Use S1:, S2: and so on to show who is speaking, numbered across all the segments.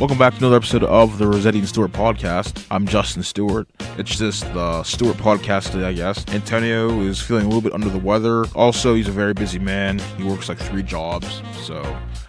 S1: Welcome back to another episode of the Rossetti and Stewart Podcast. I'm Justin Stewart. It's just the Stewart Podcast today, I guess. Antonio is feeling a little bit under the weather. Also, he's a very busy man. He works like 3 jobs. So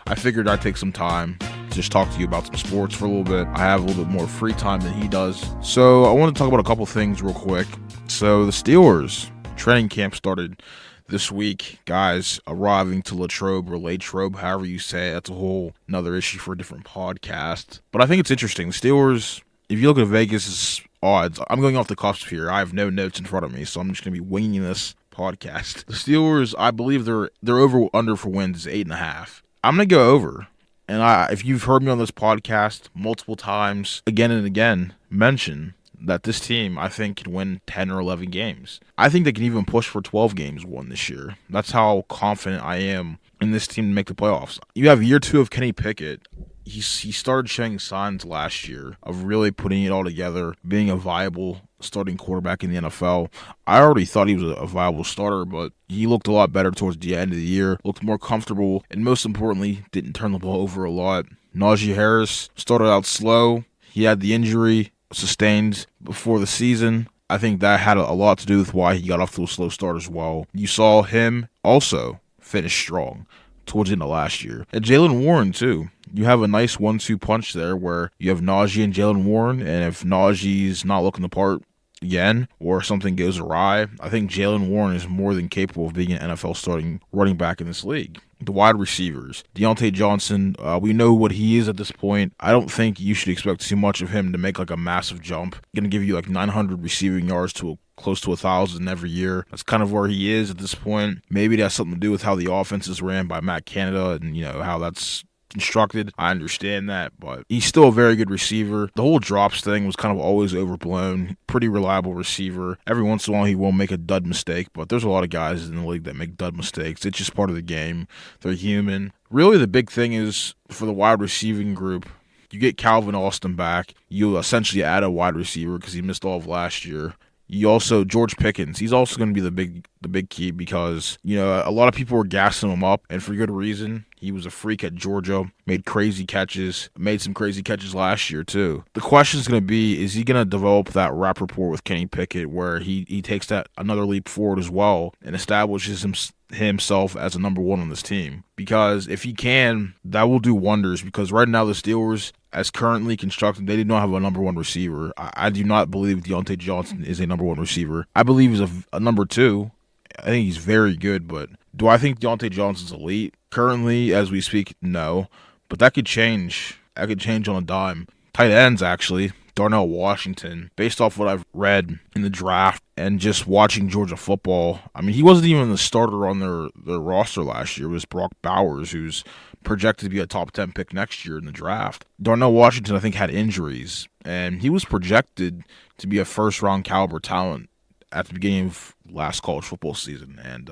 S1: I figured I'd take some time to just talk to you about some sports for a little bit. I have a little bit more free time than he does. So I want to talk about a couple things real quick. So the Steelers training camp started this week. Guys arriving to Latrobe or Latrobe, however you say it. That's a whole another issue for a different podcast. But I think it's interesting. The Steelers, if you look at Vegas' odds, I'm going off the cusp here. I have no notes in front of me, so I'm just going to be winging this podcast. The Steelers, I believe their over-under for wins is 8.5. I'm going to go over. And if you've heard me on this podcast multiple times, again and again, mention that this team, I think, can win 10 or 11 games. I think they can even push for 12 games won this year. That's how confident I am in this team to make the playoffs. You have year 2 of Kenny Pickett. He started showing signs last year of really putting it all together, being a viable starting quarterback in the NFL. I already thought he was a viable starter, but he looked a lot better towards the end of the year, looked more comfortable, and most importantly, didn't turn the ball over a lot. Najee Harris started out slow. He had the injury sustained before the season. I think that had a lot to do with why he got off to a slow start as well. You saw him also finish strong towards the end of last year. And Jaylen Warren, too. You have a nice 1-2 punch there where you have Najee and Jaylen Warren, and if Najee's not looking the part again or something goes awry, I think Jaylen Warren is more than capable of being an NFL starting running back in this league. The wide receivers, Deontay Johnson, we know what he is at this point. I don't think you should expect too much of him to make like a massive jump. Going to give you like 900 receiving yards to close to 1,000 every year. That's kind of where he is at this point. Maybe that's something to do with how the offense is ran by Matt Canada and, how that's constructed. I understand that, but he's still a very good receiver. The whole drops thing was kind of always overblown. Pretty reliable receiver. Every once in a while he won't make a dud mistake, but there's a lot of guys in the league that make dud mistakes. It's just part of the game. They're human. Really the big thing is for the wide receiving group, you get Calvin Austin back. You essentially add a wide receiver because he missed all of last year. You also, George Pickens, he's also going to be the big key because, a lot of people were gassing him up, and for good reason. He was a freak at Georgia, made some crazy catches last year too. The question is going to be, is he going to develop that rapport with Kenny Pickett where he takes that another leap forward as well and establishes himself as a number 1 on this team? Because if he can, that will do wonders because right now the Steelers, as currently constructed, they do not have a number 1 receiver. I do not believe Deontay Johnson is a number 1 receiver. I believe he's a number 2. I think he's very good, but do I think Deontay Johnson's elite? Currently, as we speak, no. But that could change. That could change on a dime. Tight ends, actually. Darnell Washington, based off what I've read in the draft and just watching Georgia football, he wasn't even the starter on their roster last year. It was Brock Bowers, who's projected to be a top 10 pick next year in the draft. Darnell Washington, I think, had injuries, and he was projected to be a first-round caliber talent at the beginning of last college football season. And,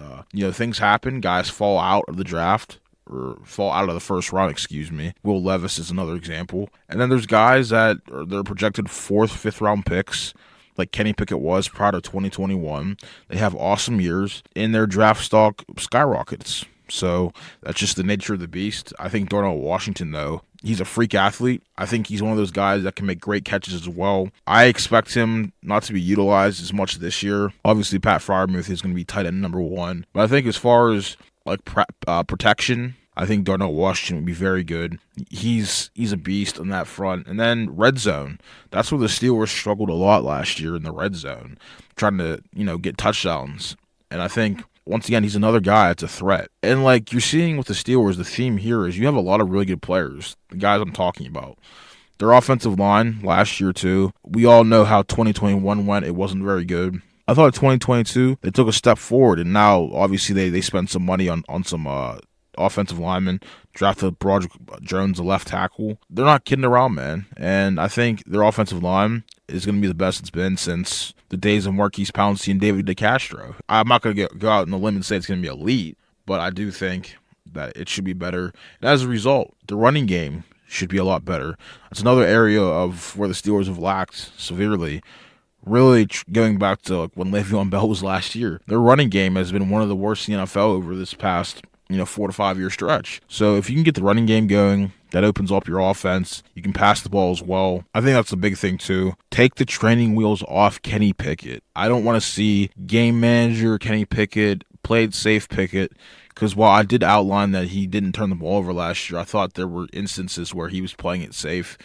S1: things happen. Guys fall out of the draft or fall out of the first round, Will Levis is another example. And then there's guys that they're projected 4th, 5th round picks, like Kenny Pickett was prior to 2021. They have awesome years, and their draft stock skyrockets. So that's just the nature of the beast. I think Darnell Washington, though, he's a freak athlete. I think he's one of those guys that can make great catches as well. I expect him not to be utilized as much this year. Obviously, Pat Freiermuth is going to be tight end number 1. But I think as far as protection, I think Darnell Washington would be very good. He's a beast on that front. And then red zone. That's where the Steelers struggled a lot last year in the red zone, trying to, get touchdowns. And I think once again, he's another guy that's a threat. And like you're seeing with the Steelers, the theme here is you have a lot of really good players, the guys I'm talking about. Their offensive line last year, too. We all know how 2021 went. It wasn't very good. I thought 2022, they took a step forward, and now, obviously, they spent some money on some offensive linemen, drafted Broderick Jones, a left tackle. They're not kidding around, man. And I think their offensive line is going to be the best it's been since the days of Marquise Pouncey and David DeCastro. I'm not going to go out on a limb and say it's going to be elite, but I do think that it should be better. And as a result, the running game should be a lot better. That's another area of where the Steelers have lacked severely. Really going back to when Le'Veon Bell was last year. Their running game has been one of the worst in the NFL over this past 4 to 5 year stretch. So if you can get the running game going, that opens up your offense. You can pass the ball as well. I think that's the big thing too. Take the training wheels off Kenny Pickett. I don't want to see game manager Kenny Pickett, played safe Pickett, because while I did outline that he didn't turn the ball over last year, I thought there were instances where he was playing it safe,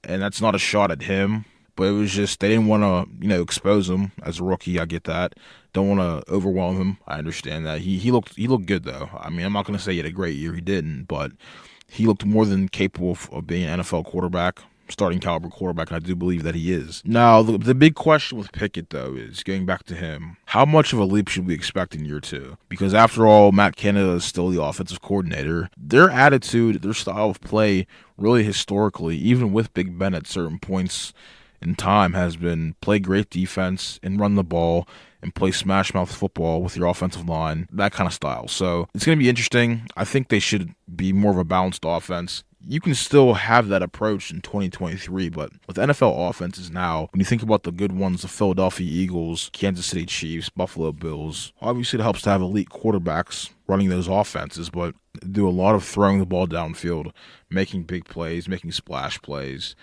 S1: and that's not a shot at him. But it was just they didn't want to, expose him as a rookie. I get that. Don't want to overwhelm him. I understand that. He looked good though. I mean, I'm not going to say he had a great year. He didn't, but he looked more than capable of being an NFL quarterback, starting caliber quarterback. And I do believe that he is. Now, the big question with Pickett though is getting back to him. How much of a leap should we expect in year 2? Because after all, Matt Canada is still the offensive coordinator. Their attitude, their style of play, really historically, even with Big Ben at certain points in time, has been play great defense and run the ball and play smash mouth football with your offensive line, that kind of style. So it's going to be interesting. I think they should be more of a balanced offense. You can still have that approach in 2023, but with NFL offenses now, when you think about the good ones, the Philadelphia Eagles, Kansas City Chiefs, Buffalo Bills, obviously it helps to have elite quarterbacks running those offenses, but do a lot of throwing the ball downfield, making big plays, making splash plays.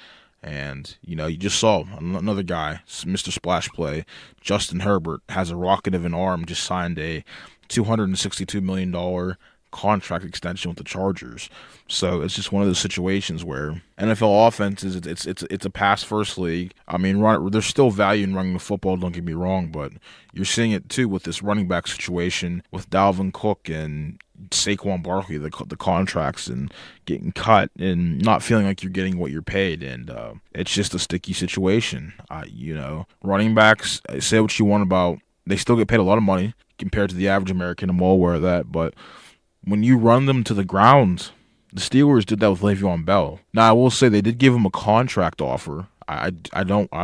S1: And, you just saw another guy, Mr. Splash Play, Justin Herbert, has a rocket of an arm, just signed a $262 million contract extension with the Chargers. So it's just one of those situations where NFL offenses, it's a pass-first league. I mean, there's still value in running the football, don't get me wrong, but you're seeing it too with this running back situation with Dalvin Cook and Saquon Barkley, the contracts and getting cut and not feeling like you're getting what you're paid, and it's just a sticky situation. Running backs, say what you want about, they still get paid a lot of money compared to the average American. I'm well aware of that, but when you run them to the ground, the Steelers did that with Le'Veon Bell. Now I will say they did give him a contract offer. I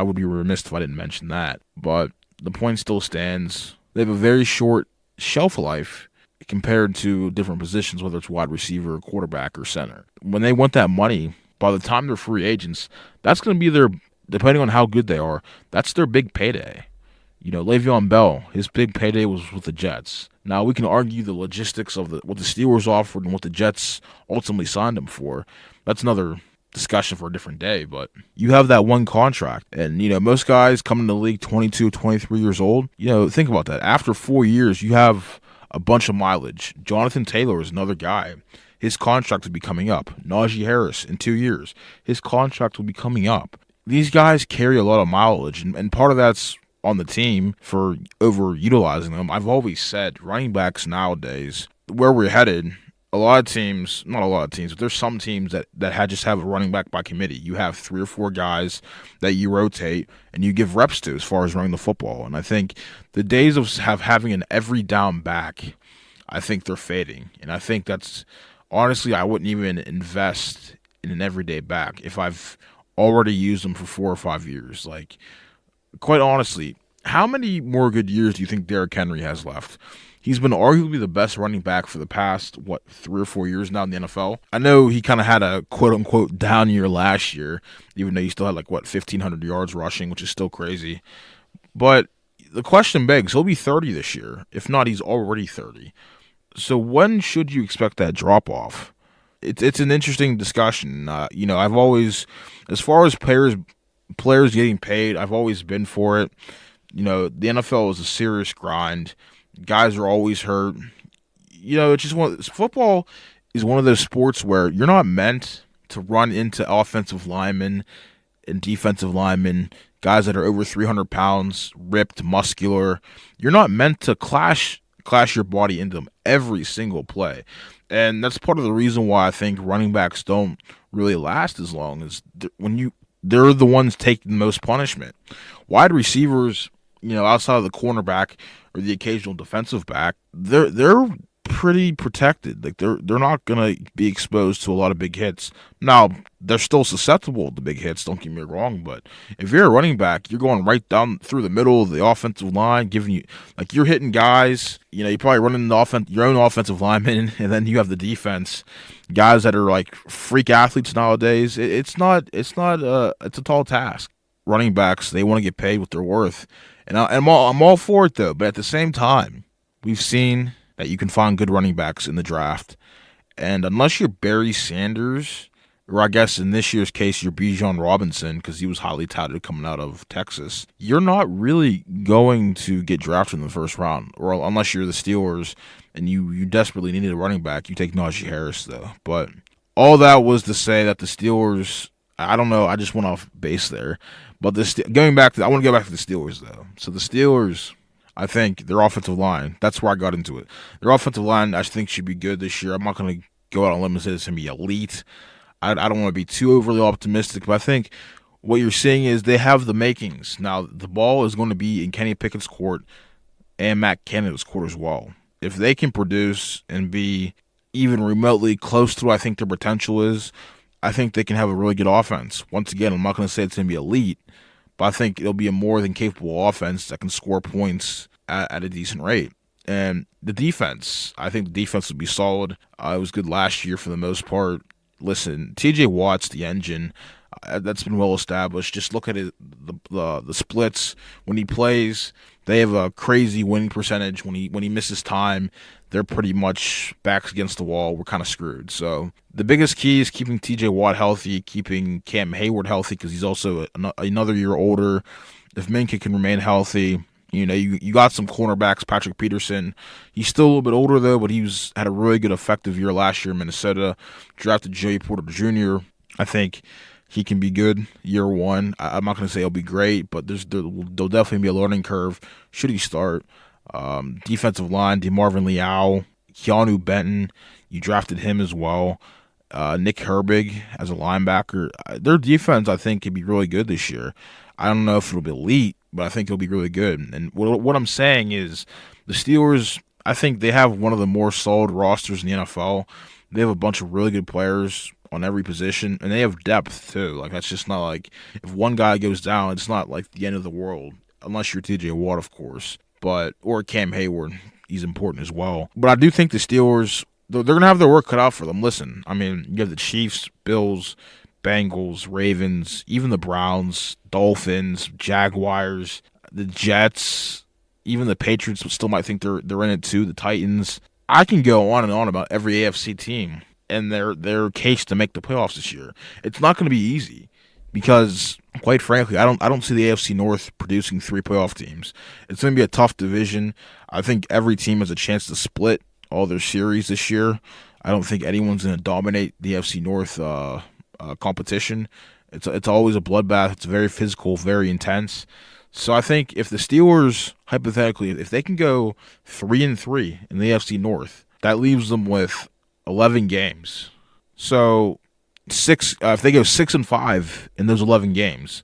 S1: would be remiss if I didn't mention that, but the point still stands. They have a very short shelf life compared to different positions, whether it's wide receiver, quarterback, or center. When they want that money, by the time they're free agents, that's going to be their, depending on how good they are, that's their big payday. Le'Veon Bell, his big payday was with the Jets. Now, we can argue the logistics of what the Steelers offered and what the Jets ultimately signed him for. That's another discussion for a different day, but you have that one contract. And, most guys come into the league 22, 23 years old. Think about that. After 4 years, you have a bunch of mileage. Jonathan Taylor is another guy. His contract will be coming up. Najee Harris in 2 years. His contract will be coming up. These guys carry a lot of mileage, and part of that's on the team for overutilizing them. I've always said running backs nowadays, where we're headed, a lot of teams, not a lot of teams, but there's some teams that just have a running back by committee. You have 3 or 4 guys that you rotate and you give reps to as far as running the football. And I think the days of having an every down back, I think they're fading. And I think that's, honestly, I wouldn't even invest in an everyday back if I've already used them for 4 or 5 years. Like, quite honestly, how many more good years do you think Derrick Henry has left? He's been arguably the best running back for the past, 3 or 4 years now in the NFL. I know he kind of had a quote-unquote down year last year, even though he still had 1,500 yards rushing, which is still crazy. But the question begs, he'll be 30 this year. If not, he's already 30. So when should you expect that drop-off? It's an interesting discussion. I've always, as far as players getting paid, I've always been for it. The NFL is a serious grind. Guys are always hurt. It's just football is one of those sports where you're not meant to run into offensive linemen and defensive linemen, guys that are over 300 pounds, ripped, muscular. You're not meant to clash your body into them every single play. And that's part of the reason why I think running backs don't really last as long, is they're the ones taking the most punishment. Wide receivers, outside of the cornerback or the occasional defensive back, they're pretty protected. They're not gonna be exposed to a lot of big hits. Now, they're still susceptible to big hits, don't get me wrong, but if you're a running back, you're going right down through the middle of the offensive line, giving you, you're hitting guys, you're probably running your own offensive lineman, and then you have the defense, guys that are freak athletes nowadays. It's a tall task. Running backs, they want to get paid what they're worth. And I'm all for it, though. But at the same time, we've seen that you can find good running backs in the draft. And unless you're Barry Sanders, or I guess in this year's case, you're Bijan Robinson, because he was highly touted coming out of Texas, you're not really going to get drafted in the first round. Or unless you're the Steelers and you desperately needed a running back, you take Najee Harris, though. But all that was to say that the Steelers, I don't know, I just went off base there. But I want to go back to the Steelers, though. So the Steelers, I think their offensive line, that's where I got into it. Their offensive line, I think, should be good this year. I'm not going to go out on a limb and say it's going to be elite. I don't want to be too overly optimistic, but I think what you're seeing is they have the makings. Now, the ball is going to be in Kenny Pickett's court and Matt Canada's court as well. If they can produce and be even remotely close to what I think their potential is, I think they can have a really good offense. Once again, I'm not going to say it's going to be elite, but I think it'll be a more than capable offense that can score points at a decent rate. And the defense, I think the defense will be solid. It was good last year for the most part. Listen, T.J. Watt's the engine. That's been well established. Just look at it, the splits when he plays. They have a crazy winning percentage. When he misses time, they're pretty much backs against the wall. We're kind of screwed. So the biggest key is keeping T.J. Watt healthy, keeping Cam Hayward healthy because he's also another year older. If Minkah can remain healthy. You got some cornerbacks, Patrick Peterson. He's still a little bit older, though, but had a really good effective year last year in Minnesota. Drafted Joey Porter Jr. I think he can be good year one. I'm not going to say he'll be great, but there'll definitely be a learning curve should he start. Defensive line, DeMarvin Leal, Keanu Benton. You drafted him as well. Nick Herbig as a linebacker. Their defense, I think, could be really good this year. I don't know if it'll be elite, but I think it'll be really good. And what I'm saying is the Steelers, I think they have one of the more solid rosters in the NFL. They have a bunch of really good players on every position, and they have depth too. Like, that's just not like if one guy goes down, it's not like the end of the world, unless you're T.J. Watt, of course, or Cam Hayward. He's important as well. But I do think the Steelers, they're going to have their work cut out for them. Listen, I mean, you have the Chiefs, Bills, Bengals, Ravens, even the Browns, Dolphins, Jaguars, the Jets, even the Patriots still might think they're in it too, the Titans. I can go on and on about every AFC team and their case to make the playoffs this year. It's not going to be easy because, quite frankly, I don't see the AFC North producing 3 playoff teams. It's going to be a tough division. I think every team has a chance to split all their series this year. I don't think anyone's going to dominate the AFC North competition. It's always a bloodbath. It's very physical, very intense. So I think if the Steelers, hypothetically, if they can go 3-3 in the AFC North, that leaves them with 11 games. So if they go 6-5 in those 11 games,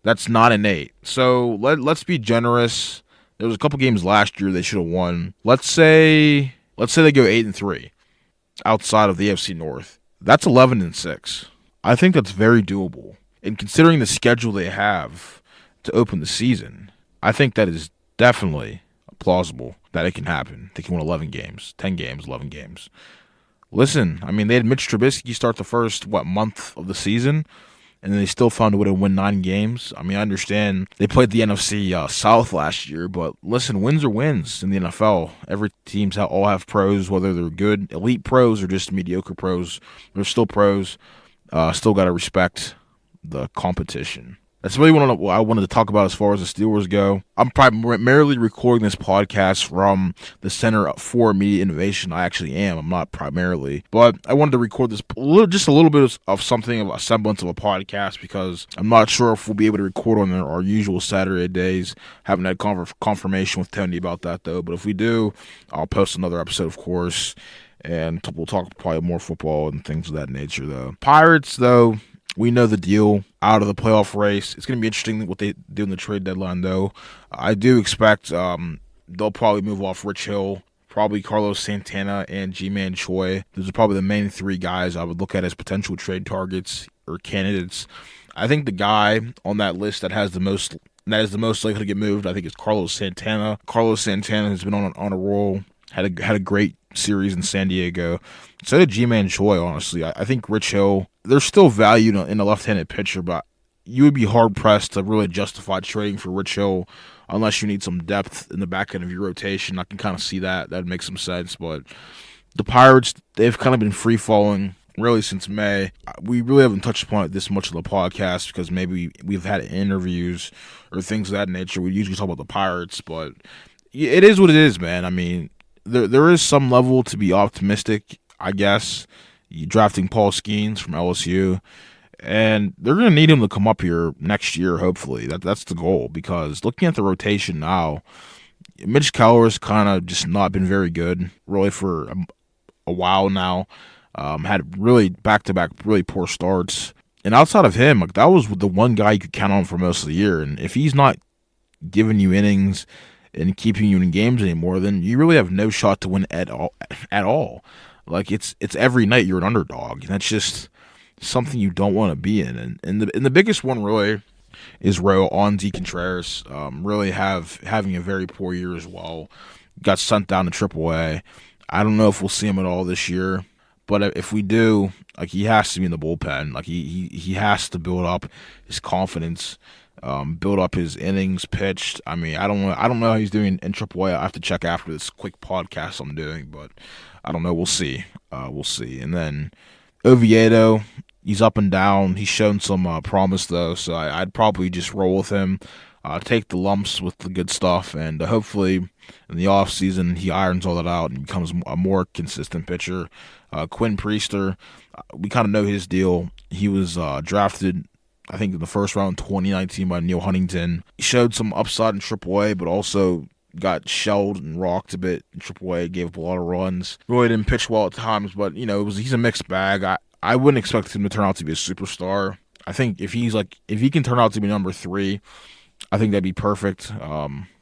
S1: that's 9-8. So let's be generous. There was a couple games last year they should have won. Let's say they go 8-3 outside of the AFC North. That's 11-6. I think that's very doable. And considering the schedule they have to open the season, I think that is definitely plausible that it can happen. They can win 11 games, 10 games, 11 games. Listen, I mean, they had Mitch Trubisky start the first, month of the season, and then they still found a way to win 9 games. I mean, I understand they played the NFC South last year, but listen, wins are wins in the NFL. Every teams all have pros, whether they're good, elite pros, or just mediocre pros. They're still pros. Still got to respect the competition. That's really what I wanted to talk about as far as the Steelers go. I'm primarily recording this podcast from the Center for Media Innovation. I actually am. I'm not primarily. But I wanted to record this just a little bit of something of a semblance of a podcast because I'm not sure if we'll be able to record on our usual Saturday days. Haven't had confirmation with Tony about that, though. But if we do, I'll post another episode, of course. And we'll talk probably more football and things of that nature, though. Pirates, though. We know the deal out of the playoff race. It's going to be interesting what they do in the trade deadline, though. I do expect they'll probably move off Rich Hill, probably Carlos Santana and G-Man Choi. Those are probably the main 3 guys I would look at as potential trade targets or candidates. I think the guy on that list that is the most likely to get moved, I think, is Carlos Santana. Carlos Santana has been on a roll, had a great series in San Diego. So did G-Man Choi, honestly. I think Rich Hill, there's still value in a left-handed pitcher, but you would be hard-pressed to really justify trading for Rich Hill unless you need some depth in the back end of your rotation. I can kind of see that. That makes some sense. But the Pirates, they've kind of been free-falling really since May. We really haven't touched upon it this much on the podcast because maybe we've had interviews or things of that nature. We usually talk about the Pirates, but it is what it is, man. I mean, there is some level to be optimistic, I guess. You drafting Paul Skeens from LSU, and they're going to need him to come up here next year, hopefully. That's the goal, because looking at the rotation now, Mitch Keller's kind of just not been very good, really, for a while now. Had really back-to-back really poor starts. And outside of him, like, that was the one guy you could count on for most of the year. And if he's not giving you innings and keeping you in games anymore, then you really have no shot to win at all. Like, it's every night you're an underdog. And that's just something you don't want to be in. And the biggest one really is Roansy Contreras. Really having a very poor year as well. Got sent down to AAA. I don't know if we'll see him at all this year. But if we do, like, he has to be in the bullpen. Like, he has to build up his confidence, build up his innings pitched. I mean, I don't know how he's doing in AAA. I have to check after this quick podcast I'm doing, but I don't know. We'll see. We'll see. And then Oviedo, he's up and down. He's shown some promise though, so I'd probably just roll with him. Take the lumps with the good stuff, and hopefully in the offseason he irons all that out and becomes a more consistent pitcher. Quinn Priester, we kind of know his deal. He was drafted, I think, in the first round 2019 by Neil Huntington. He showed some upside in AAA, but also got shelled and rocked a bit in AAA, gave up a lot of runs. Really didn't pitch well at times, but, he's a mixed bag. I wouldn't expect him to turn out to be a superstar. I think if he can turn out to be number 3, I think that'd be perfect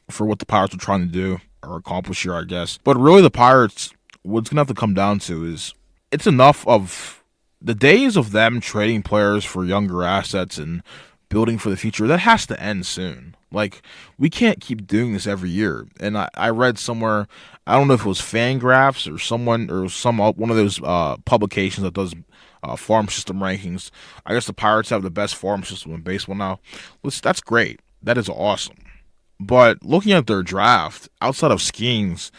S1: for what the Pirates are trying to do or accomplish here, I guess. But really, the Pirates, what's going to have to come down to is it's enough of the days of them trading players for younger assets and building for the future. That has to end soon. Like, we can't keep doing this every year. And I read somewhere, I don't know if it was Fangraphs or someone or one of those publications that does farm system rankings. I guess the Pirates have the best farm system in baseball now. That's great. That is awesome. But looking at their draft, outside of Skeens,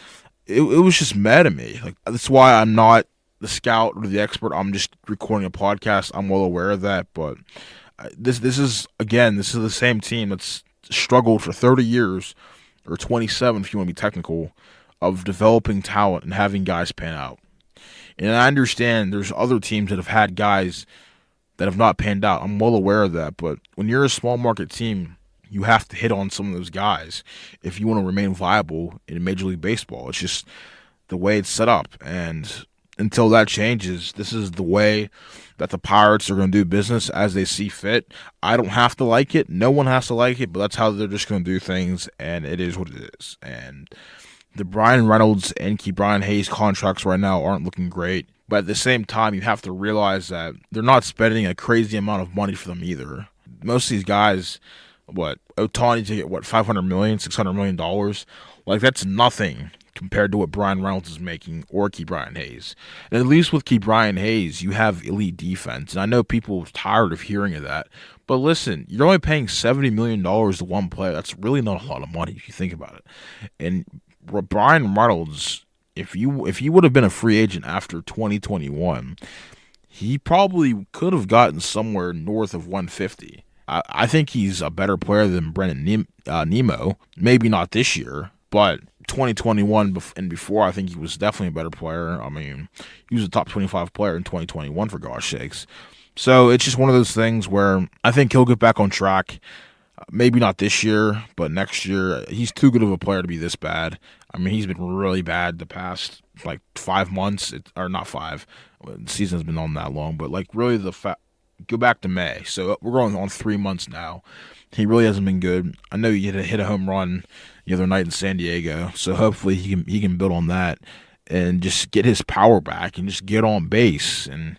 S1: it was just meh to me. Like, that's why I'm not the scout or the expert. I'm just recording a podcast. I'm well aware of that. But this is the same team that's struggled for 30 years, or 27 if you want to be technical, of developing talent and having guys pan out. And I understand there's other teams that have had guys that have not panned out. I'm well aware of that. But when you're a small market team, you have to hit on some of those guys if you want to remain viable in Major League Baseball. It's just the way it's set up. And until that changes, this is the way that the Pirates are going to do business as they see fit. I don't have to like it. No one has to like it, but that's how they're just going to do things, and it is what it is. And the Brian Reynolds and Ke'Bryan Hayes contracts right now aren't looking great. But at the same time, you have to realize that they're not spending a crazy amount of money for them either. Most of these guys, Ohtani to get $500 million, $600 million, like, that's nothing compared to what Brian Reynolds is making, or Ke'Bryan Hayes. And at least with Ke'Bryan Hayes, you have elite defense. And I know people are tired of hearing of that, but listen, you're only paying $70 million to one player. That's really not a lot of money if you think about it. And Brian Reynolds, if he would have been a free agent after 2021, he probably could have gotten somewhere north of 150. I think he's a better player than Brennan Nemo. Maybe not this year, but 2021 and before, I think he was definitely a better player. I mean, he was a top 25 player in 2021, for gosh sakes. So it's just one of those things where I think he'll get back on track. Maybe not this year, but next year. He's too good of a player to be this bad. I mean, he's been really bad the past, 5 months. Or not 5. The season's been on that long. But, really go back to May. So we're going on 3 months now. He really hasn't been good. I know he hit a home run the other night in San Diego. So hopefully he can build on that and just get his power back and just get on base and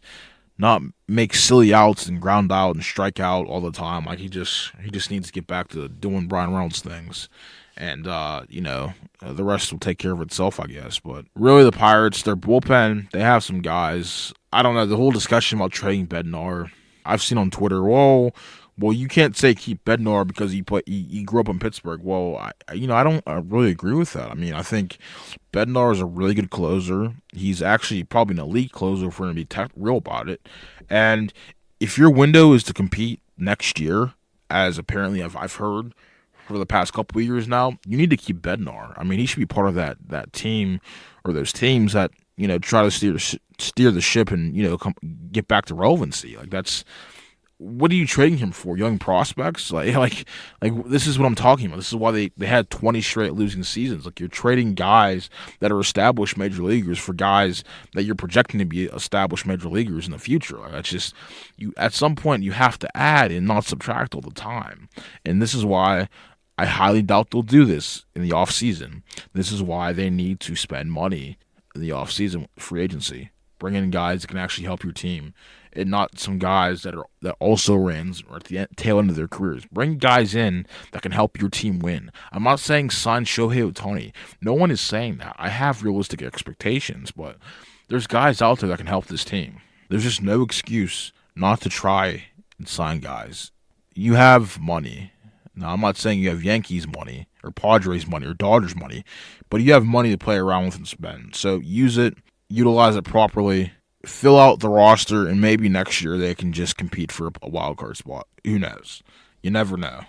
S1: not make silly outs and ground out and strike out all the time. He just needs to get back to doing Brian Reynolds things. And, the rest will take care of itself, I guess. But really, the Pirates, their bullpen, they have some guys. I don't know, the whole discussion about trading Bednar, I've seen on Twitter, Well, you can't say keep Bednar because he grew up in Pittsburgh. Well, I don't really agree with that. I mean, I think Bednar is a really good closer. He's actually probably an elite closer if we're going to be real about it. And if your window is to compete next year, as apparently I've heard for the past couple of years now, you need to keep Bednar. I mean, he should be part of that team or those teams that try to steer the ship and get back to relevancy. Like that's. What are you trading him for? Young prospects? Like this is what I'm talking about. This is why they had 20 straight losing seasons. Like you're trading guys that are established major leaguers for guys that you're projecting to be established major leaguers in the future. Like that's just at some point you have to add and not subtract all the time. And this is why I highly doubt they'll do this in the offseason. This is why they need to spend money in the offseason free agency. Bring in guys that can actually help your team, and not some guys that also ran or at the tail end of their careers. Bring guys in that can help your team win. I'm not saying sign Shohei Ohtani. No one is saying that. I have realistic expectations, but there's guys out there that can help this team. There's just no excuse not to try and sign guys. You have money. Now, I'm not saying you have Yankees money or Padres money or Dodgers money, but you have money to play around with and spend. So use it. Utilize it properly, fill out the roster, and maybe next year they can just compete for a wild card spot. Who knows? You never know.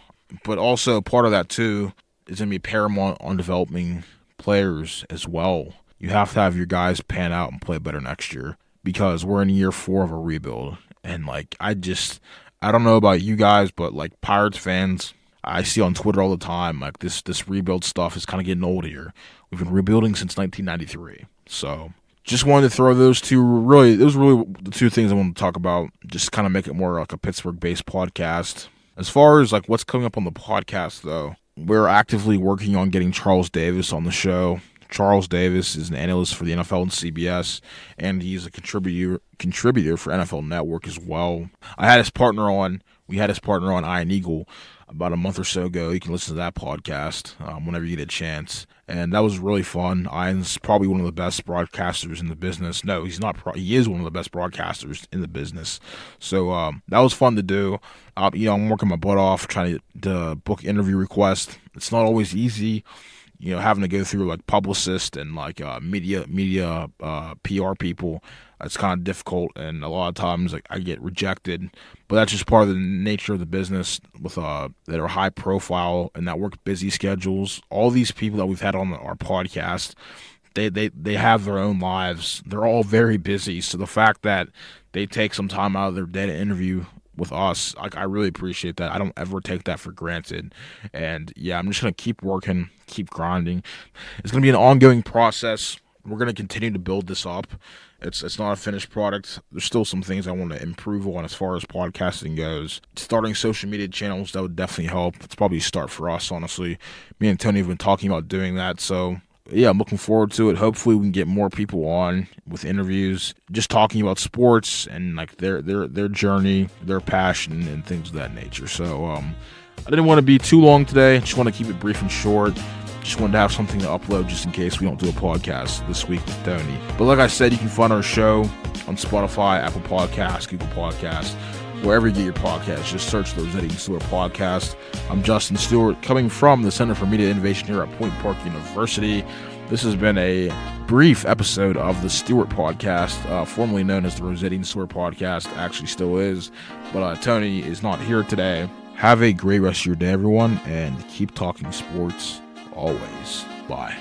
S1: But also part of that too is going to be paramount on developing players as well. You have to have your guys pan out and play better next year because we're in year 4 of a rebuild. And I don't know about you guys, but Pirates fans, I see on Twitter all the time this rebuild stuff is kind of getting old here. We've been rebuilding since 1993, so. Just wanted to throw those those were really the two things I wanted to talk about. Just kind of make it more like a Pittsburgh-based podcast. As far as what's coming up on the podcast, though, we're actively working on getting Charles Davis on the show. Charles Davis is an analyst for the NFL and CBS, and he's a contributor for NFL Network as well. We had his partner on Ian Eagle about a month or so ago. You can listen to that podcast whenever you get a chance. And that was really fun. Ian's probably one of the best broadcasters in the business. No, he's not. He is one of the best broadcasters in the business. So that was fun to do. I'm working my butt off trying to book interview requests. It's not always easy. Having to go through publicists and media PR people. It's kind of difficult, and a lot of times I get rejected. But that's just part of the nature of the business with that are high profile and that work busy schedules. All these people that we've had on our podcast, they have their own lives. They're all very busy. So the fact that they take some time out of their day to interview with us, I really appreciate that. I don't ever take that for granted. And yeah, I'm just going to keep working, keep grinding. It's going to be an ongoing process. We're going to continue to build this up. It's not a finished product. There's still some things I want to improve on as far as podcasting goes. Starting social media channels, that would definitely help. It's probably a start for us, honestly. Me and Tony have been talking about doing that, so yeah, I'm looking forward to it. Hopefully we can get more people on with interviews, just talking about sports and their journey, their passion, and things of that nature. So I didn't want to be too long today. Just want to keep it brief and short. Just wanted to have something to upload just in case we don't do a podcast this week with Tony. But like I said, you can find our show on Spotify, Apple Podcasts, Google Podcasts, wherever you get your podcasts. Just search the Rossetti and Stewart Podcast. I'm Justin Stewart, coming from the Center for Media Innovation here at Point Park University. This has been a brief episode of the Stewart Podcast, formerly known as the Rossetti and Stewart Podcast. Actually still is, but Tony is not here today. Have a great rest of your day, everyone, and keep talking sports always. Bye.